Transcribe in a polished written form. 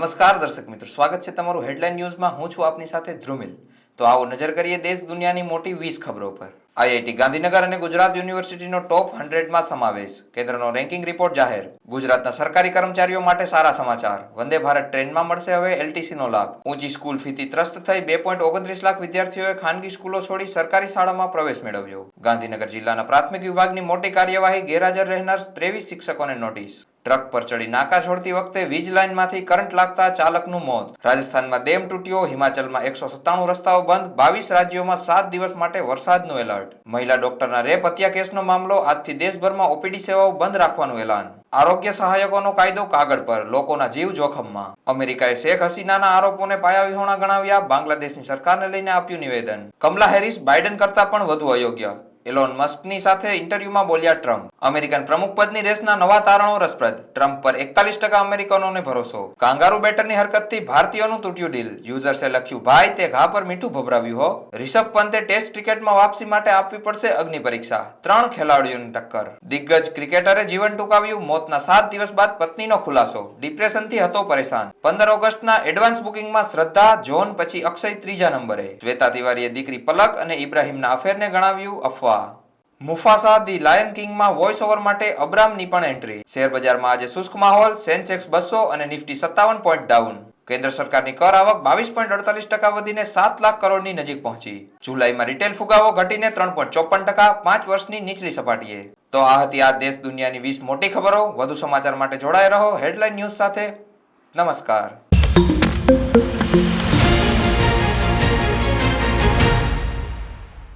નમસ્કાર દર્શક મિત્રો, સ્વાગત છે તમારું હેડલાઇન ન્યૂઝમાં. હું છું આપની સાથે ધ્રુમિલ. તો આવો નજર કરીએ દેશ દુનિયાની મોટી 20 ખબરો પર. આઈઆઈટી ગાંધીનગર અને ગુજરાત યુનિવર્સિટીનો ટોપ 100માં સમાવેશ. કેન્દ્રનો રેન્કિંગ રિપોર્ટ જાહેર. ગુજરાતના સરકારી કર્મચારીઓ માટે સારા સમાચાર. વંદે ભારત ટ્રેનમાં મળશે હવે એલટીસીનો લાભ. ઊંચી સ્કૂલ ફીથી ત્રસ્ત થઈ 2.29 લાખ વિદ્યાર્થીઓએ ખાનગી સ્કૂલો છોડી સરકારી શાળામાં પ્રવેશ મેળવ્યો. ગાંધીનગર જિલ્લાના પ્રાથમિક વિભાગની મોટી કાર્યવાહી. ગેરહાજર રહેનાર 23 શિક્ષકોને નોટિસ. ટ્રક પર ચડી નાકા છોડતી વખતે વીજ લાઇનમાંથી કરંટ લાગતા ચાલકનું મોત. રાજસ્થાનમાં ડેમ તૂટ્યો. હિમાચલમાં 197 રસ્તાઓ બંધ. 22 રાજ્યોમાં 7 દિવસ માટે વરસાદનું એલર્ટ. મહિલા ડોક્ટરના રેપ હત્યા કેસનો મામલો. આજથી દેશભરમાં ઓપીડી સેવાઓ બંધ રાખવાનું એલાન. આરોગ્ય સહાયકોનો કાયદો કાગળ પર, લોકોના જીવ જોખમમાં. અમેરિકાએ શેખ હસીનાના આરોપોને પાયાવિહોણા ગણાવ્યા. બાંગ્લાદેશની સરકારને લઈને આપ્યું નિવેદન. કમલા હેરિસ બાઇડન કરતાં પણ વધુ અયોગ્ય. એલોન મસ્કની સાથે ઇન્ટરવ્યુમાં બોલ્યા ટ્રમ્પ. અમેરિકન પ્રમુખ પદની રેસના નવા તારણો રસપ્રદ. ટ્રમ્પ પર 41% અમેરિકનોને ભરોસો. Kangaroo બેટરની હરકતથી ભારતીયોનું તૂટ્યું deal. યુઝર્સે લખ્યું, ભાઈ તે ઘા પર મીઠું ભભરાવ્યું હો. રિષભ પંતે ટેસ્ટ ક્રિકેટમાં વાપસી માટે આપવી પડશે અગ્નિ પરીક્ષા. 3 ખેલાડીઓની ટક્કર. દિગ્ગજ ક્રિકેટરે જીવન ટૂંકાવ્યું. મોતના 7 દિવસ બાદ પત્નીનો ખુલાસો. ડિપ્રેશનથી હતો પરેશાન. 15 ઓગસ્ટના એડવાન્સ બુકિંગમાં શ્રદ્ધા, જોન પછી અક્ષય 3જા નંબરે. શ્વેતા તિવારીએ દીકરી પલક અને ઇબ્રાહિમના અફેરને ગણાવ્યું અફવા. મુફાસા ધી લાયન કિંગમાં વોઇસ ઓવર માટે અબ્રામની પણ એન્ટ્રી. શેર બજારમાં આજે શુષ્ક માહોલ. સેન્સેક્સ 200 અને નિફ્ટી 57 પોઈન્ટ ડાઉન. કેન્દ્ર સરકારની કર આવક 22.48% વધીને 7 લાખ કરોડની નજીક પહોંચી. જુલાઈમાં રિટેલ ફુગાવો ઘટીને 3.54%, 5 વર્ષની નીચલી સપાટીએ. તો આ હતી આ દેશ દુનિયાની 20 મોટી ખબરો. વધુ સમાચાર માટે જોડાઈ રહો હેડલાઇન ન્યૂઝ સાથે. નમસ્કાર.